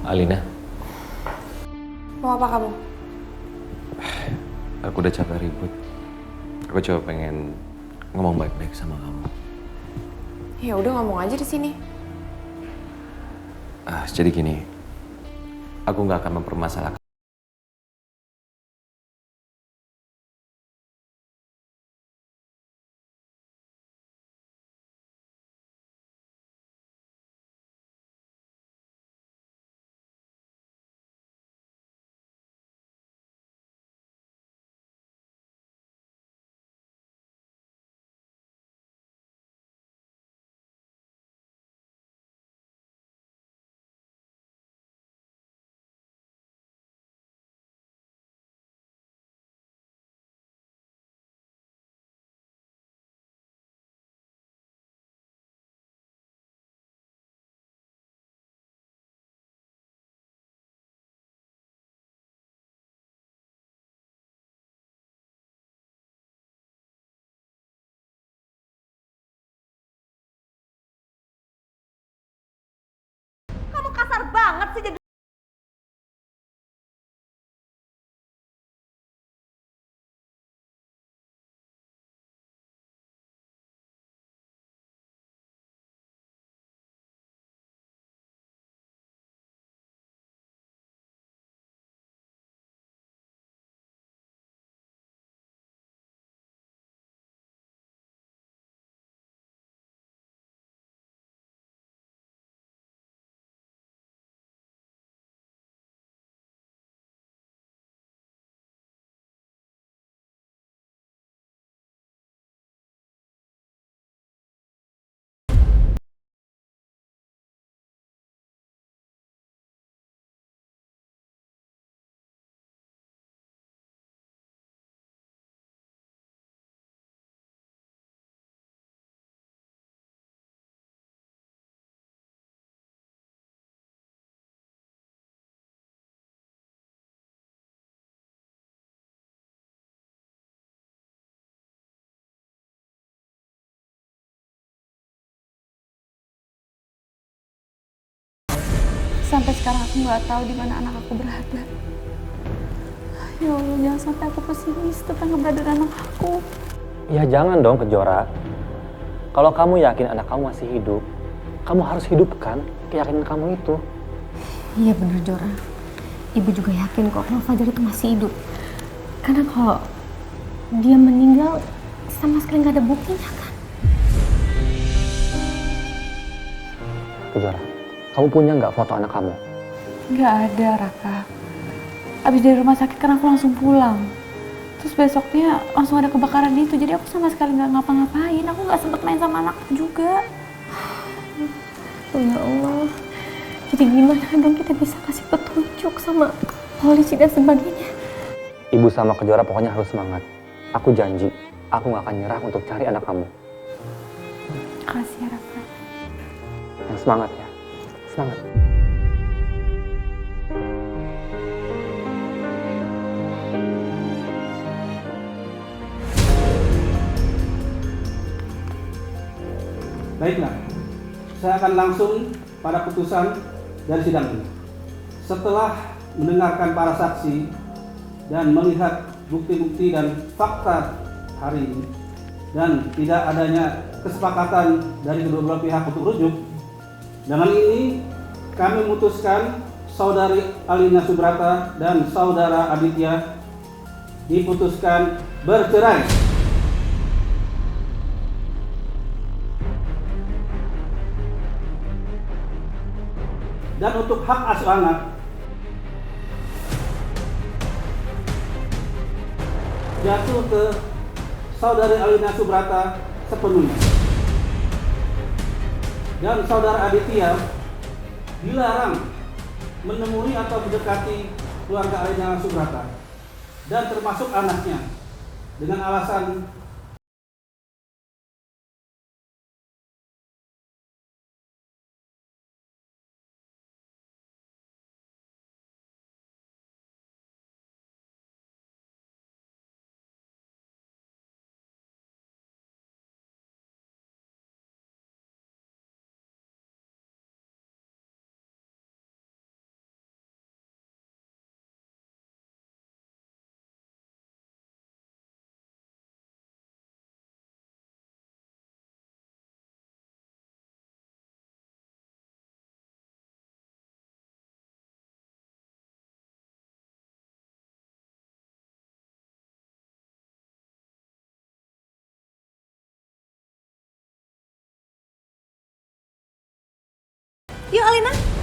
Alina, Mau apa kamu? aku udah capek ribut. Aku coba pengen ngomong baik-baik sama kamu. Ya udah ngomong aja di sini. Jadi gini, aku nggak akan mempermasalahkan. Kamu kasar banget sih jadi. Sampai sekarang aku nggak tahu di mana anak aku berada. Ya Allah, jangan sampai aku pesimis tentang keberadaan anak aku. Ya jangan dong, Kejora. Kalau kamu yakin anak kamu masih hidup, kamu harus hidupkan keyakinan kamu itu. Iya bener, Jora. Ibu juga yakin kok kalau Fajar itu masih hidup. Karena kalau dia meninggal, sama sekali nggak ada buktinya kan. Kejora, kamu punya nggak foto anak kamu? Nggak ada, Raka. Abis dari rumah sakit kan aku langsung pulang. Terus besoknya langsung ada kebakaran itu, jadi aku sama sekali nggak ngapa-ngapain. Aku nggak sempet main sama anakku juga. Oh ya Allah. Jadi gimana dong kita bisa kasih petunjuk sama polisi dan sebagainya? Ibu sama Kejora pokoknya harus semangat. Aku janji, aku nggak akan nyerah untuk cari anak kamu. Makasih ya, Raka. Yang semangat ya, semangat. Baiklah, saya akan langsung pada putusan dari sidang ini. Setelah mendengarkan para saksi dan melihat bukti-bukti dan fakta hari ini, dan tidak adanya kesepakatan dari kedua belah pihak untuk rujuk, Dengan ini kami memutuskan Saudari Alina Subrata dan Saudara Aditya diputuskan bercerai. Dan untuk hak asuh anak jatuh ke Saudari Alina Subrata sepenuhnya. Dan Saudara Aditya dilarang menemui atau mendekati keluarga Alina Subrata dan termasuk anaknya dengan alasan Yuk Alina.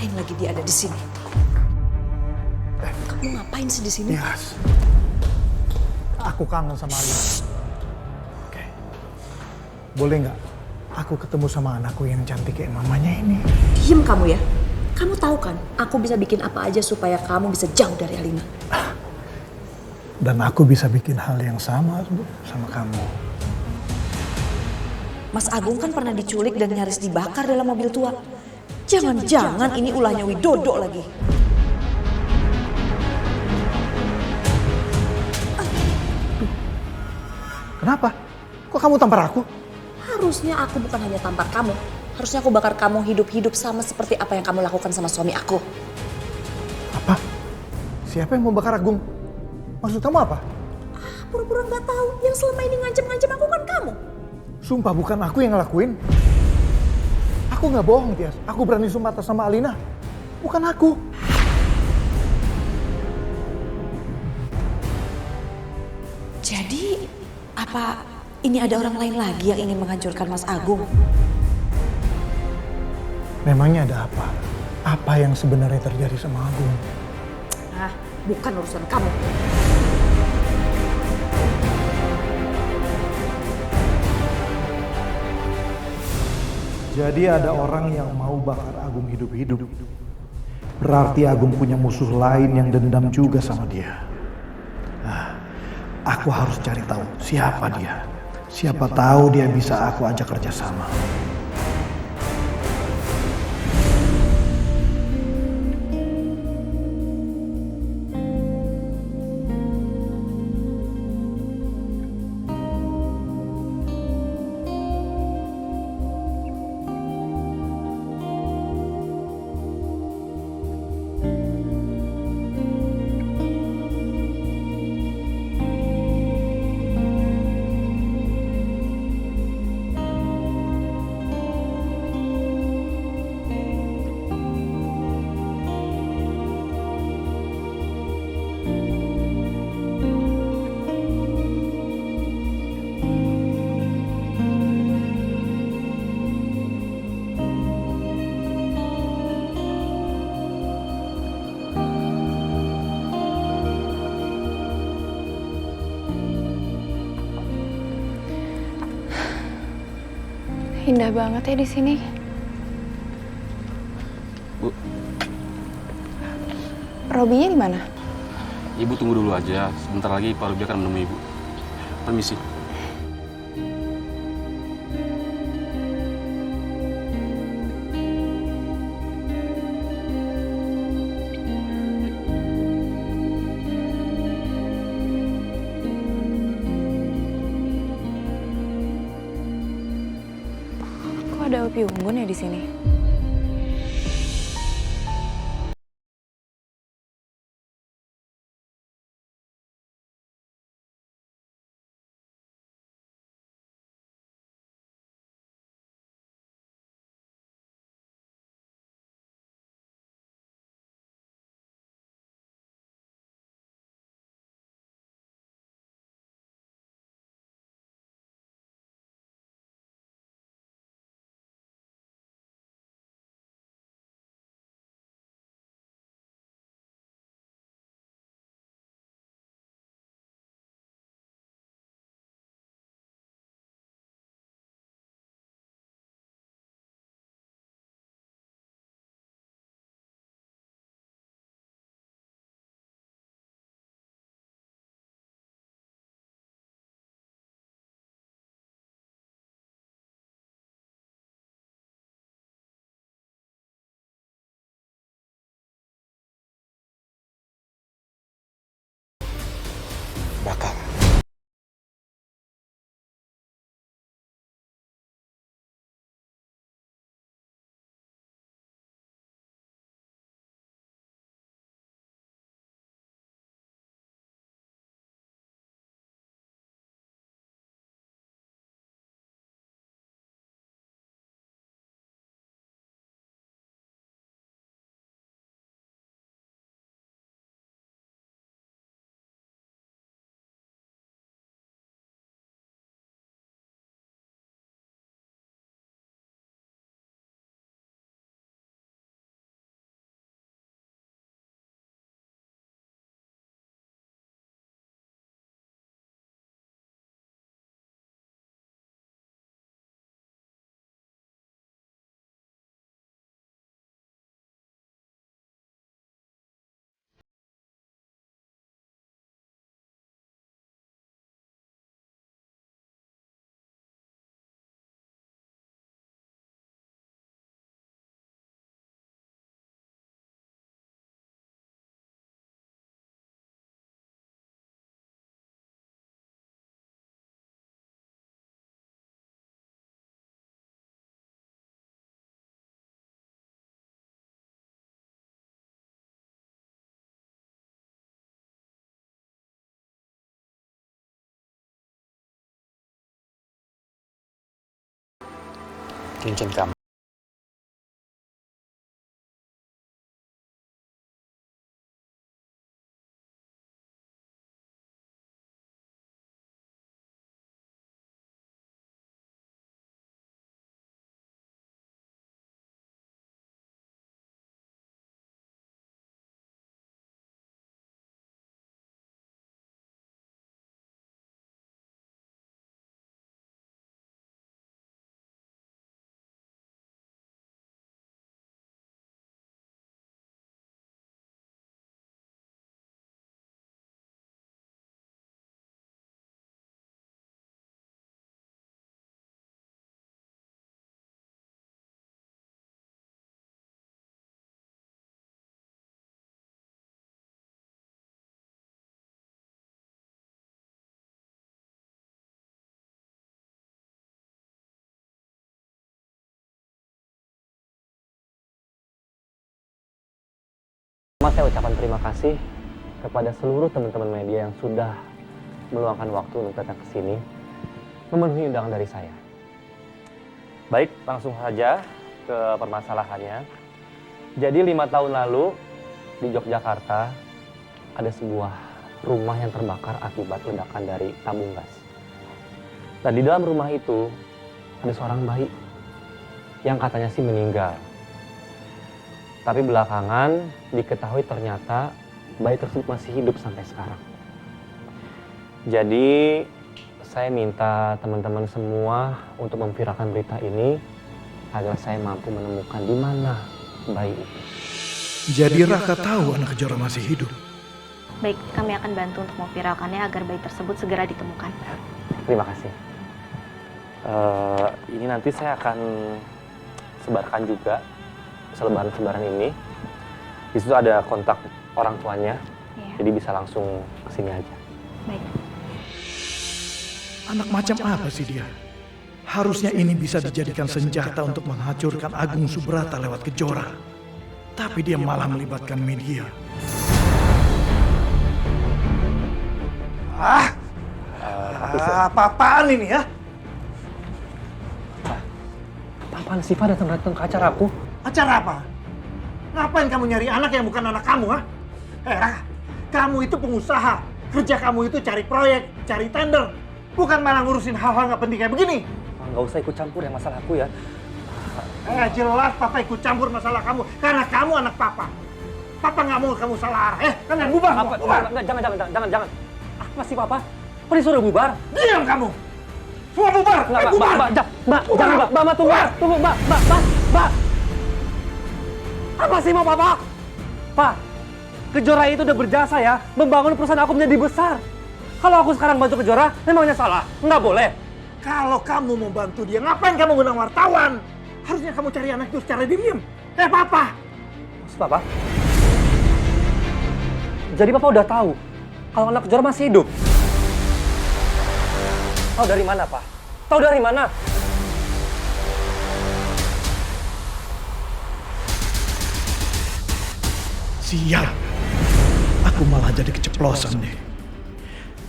Ngapain lagi dia ada di sini? Kamu ngapain sih di sini? Yes. Aku kangen sama Alina. Oke. Boleh nggak aku ketemu sama anakku yang cantik kayak mamanya ini? Diem kamu ya. Kamu tahu kan, aku bisa bikin apa aja supaya kamu bisa jauh dari Alina. Dan aku bisa bikin hal yang sama sama kamu. Mas Agung kan pernah diculik dan nyaris dibakar dalam mobil tua. Jangan-jangan ini ulahnya Widodo lagi. Kenapa? Kok kamu tampar aku? Harusnya aku bukan hanya tampar kamu. Harusnya aku bakar kamu hidup-hidup sama seperti apa yang kamu lakukan sama suami aku. Apa? Siapa yang mau bakar Agung? Maksud kamu apa? Pura-pura nggak tahu. Yang selama ini ngancam-ngancam aku kan kamu. Sumpah bukan aku yang ngelakuin. Aku nggak bohong, Tias. Aku berani sumpah atas sama Alina. Bukan aku. Jadi, apa ini ada orang lain lagi yang ingin menghancurkan Mas Agung? Memangnya ada apa? Apa yang sebenarnya terjadi sama Agung? Ah, bukan urusan kamu. Jadi ada orang yang mau bakar Agung hidup-hidup. Berarti Agung punya musuh lain yang dendam juga sama dia. Nah, aku harus cari tahu siapa dia. Siapa tahu dia bisa aku ajak kerjasama. Indah banget ya di sini. Bu, Robinya di mana? Ibu tunggu dulu aja. Sebentar lagi Pak Robi akan menemui Ibu. Permisi. Kok ada Upi Unggun ya di sini? cincin kamu. Saya ucapkan terima kasih kepada seluruh teman-teman media yang sudah meluangkan waktu untuk datang ke sini memenuhi undangan dari saya. Baik, langsung saja ke permasalahannya. Jadi 5 tahun lalu di Yogyakarta ada sebuah rumah yang terbakar akibat ledakan dari tabung gas. Dan di dalam rumah itu ada seorang bayi yang katanya sih meninggal. Tapi belakangan diketahui ternyata bayi tersebut masih hidup sampai sekarang. Jadi saya minta teman-teman semua untuk memviralkan berita ini agar saya mampu menemukan di mana bayi itu. Jadi Raka tahu anak Kejora masih hidup? Baik, kami akan bantu untuk memviralkannya agar bayi tersebut segera ditemukan. Terima kasih. Ini nanti saya akan sebarkan juga selebaran-selebaran ini. Di situ ada kontak orang tuanya, jadi bisa langsung kesini aja. Baik. Anak macam apa sih dia? Harusnya ini bisa dijadikan senjata untuk menghancurkan Agung Subrata lewat Kejora. Tapi dia malah melibatkan media. Apa-apaan ini ya? Apaan sih Pak datang-datang ke acara aku? Acara apa? Ngapain kamu nyari anak yang bukan anak kamu, ha? Raka, kamu itu pengusaha. Kerja kamu itu cari proyek, cari tender. Bukan malah ngurusin hal-hal nggak penting kayak begini. Nggak usah ikut campur ya masalah aku ya. Jelas Papa ikut campur masalah kamu. Karena kamu anak Papa. Papa nggak mau kamu salah arah. Kalian bubar. Jangan. Apa sih Papa? Apa disuruh bubar? Diam kamu. Semua bubar. Mbak, tunggu, Mbak. Apa sih mau Papa? Pak, Kejora itu udah berjasa ya, membangun perusahaan aku menjadi besar. Kalau aku sekarang bantu Kejora, memangnya salah? Nggak boleh. Kalau kamu mau bantu dia, ngapain kamu ngundang wartawan? Harusnya kamu cari anak itu secara diam-diam. Papa. Maksud Papa? Jadi Papa udah tahu kalau anak Kejora masih hidup? Tahu dari mana, Pak? Tahu dari mana? Sial. Aku malah jadi keceplosan deh.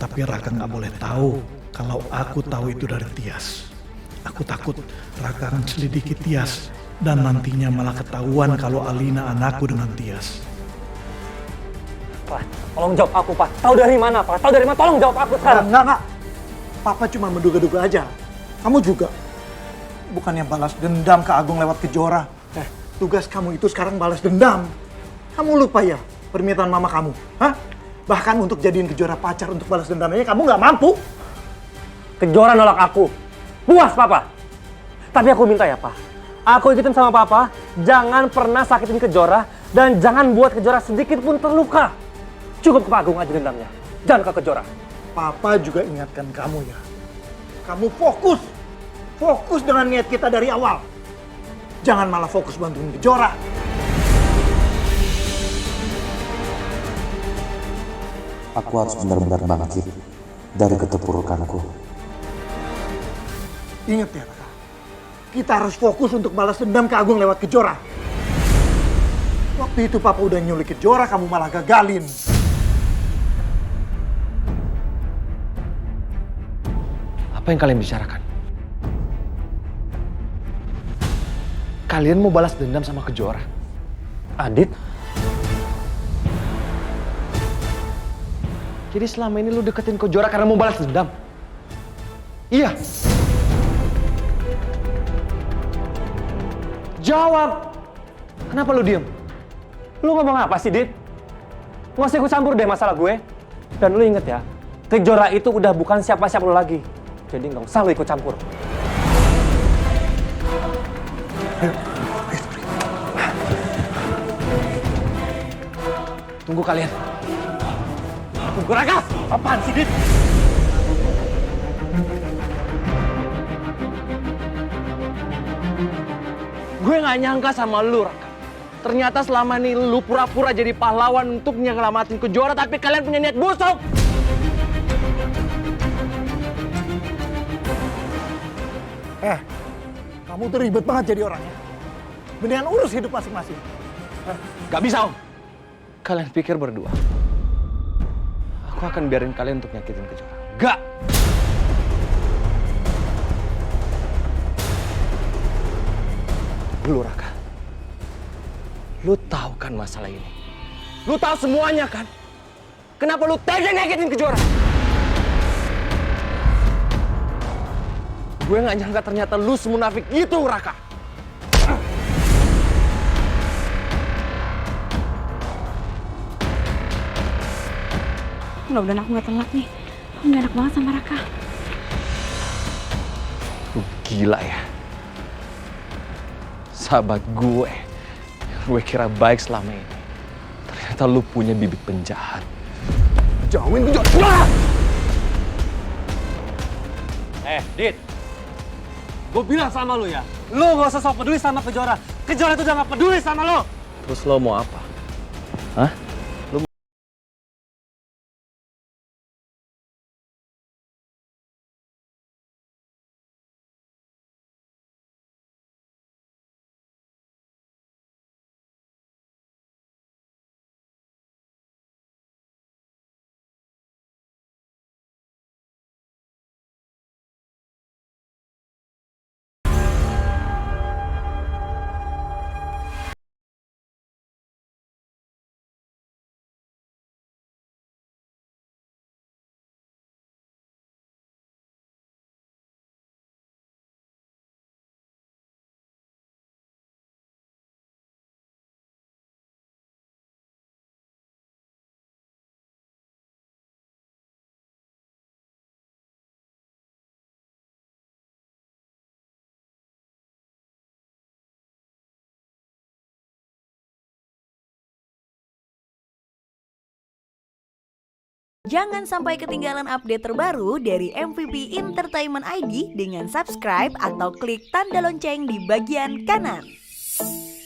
Tapi Raka nggak boleh tahu kalau aku tahu itu dari Tias. Aku takut Raka akan selidiki Tias dan nantinya malah ketahuan kalau Alina anakku dengan Tias. Pak, tolong jawab aku, Pak. Tahu dari mana, Pak? Tahu dari mana? Tolong jawab aku sekarang. Enggak. Papa cuma menduga-duga aja. Kamu juga. Bukannya balas dendam ke Agung lewat Kejora. Tugas kamu itu sekarang balas dendam. Kamu lupa ya permintaan mama kamu? Hah? Bahkan untuk jadiin Kejora pacar untuk balas dendamnya kamu nggak mampu. Kejora nolak aku. Puas, Papa. Tapi aku minta ya, Pak. Aku ikutin sama Papa. Jangan pernah sakitin Kejora. Dan jangan buat Kejora sedikit pun terluka. Cukup ke Pak Agung aja dendamnya. Jangan ke Kejora. Papa juga ingatkan kamu ya. Kamu fokus. Fokus dengan niat kita dari awal. Jangan malah fokus bantuin Kejora. Aku harus benar-benar bangkit dari keterpurukanku. Ingat ya, Raka. Kita harus fokus untuk balas dendam ke Agung lewat Kejora. Waktu itu Papa udah nyulik Kejora, kamu malah gagalin. Apa yang kalian bicarakan? Kalian mau balas dendam sama Kejora? Adit? Jadi selama ini lu deketin Kejora karena mau balas dendam? Iya. Jawab. Kenapa lu diem? Lu ngomong apa sih, Dit? Nggak usah ikut campur deh masalah gue. Dan lu inget ya, Kejora itu udah bukan siapa-siapa lu lagi. Jadi nggak usah lu ikut campur. Tunggu kalian. Tunggu Raka! Apaan sih, Dit? Gue gak nyangka sama lu, Raka. Ternyata selama ini lu pura-pura jadi pahlawan untuk nyelamatin Kejora, tapi kalian punya niat busuk. Kamu tuh ribet banget jadi orangnya. Mendingan urus hidup masing-masing. Gak bisa, Om. Kalian pikir berdua, aku akan biarin kalian untuk nyakitin Kejora? Gak! Lu, Raka. Lu tahu kan masalah ini? Lu tahu semuanya kan? Kenapa lu tega nyakitin Kejora? Gue gak nyangka ternyata lu semunafik itu, Raka. Mudah-mudahan aku gak telat nih. Aku gak enak banget sama Raka. Lu gila ya. Sahabat gue kira baik selama ini. Ternyata lu punya bibit penjahat. Jauhin Kejora! Dit. Gue bilang sama lu ya, lu gak usah sok peduli sama Kejora. Kejora itu udah gak peduli sama lu. Terus lo mau apa? Hah? Lu Jangan sampai ketinggalan update terbaru dari MVP Entertainment ID dengan subscribe atau klik tanda lonceng di bagian kanan.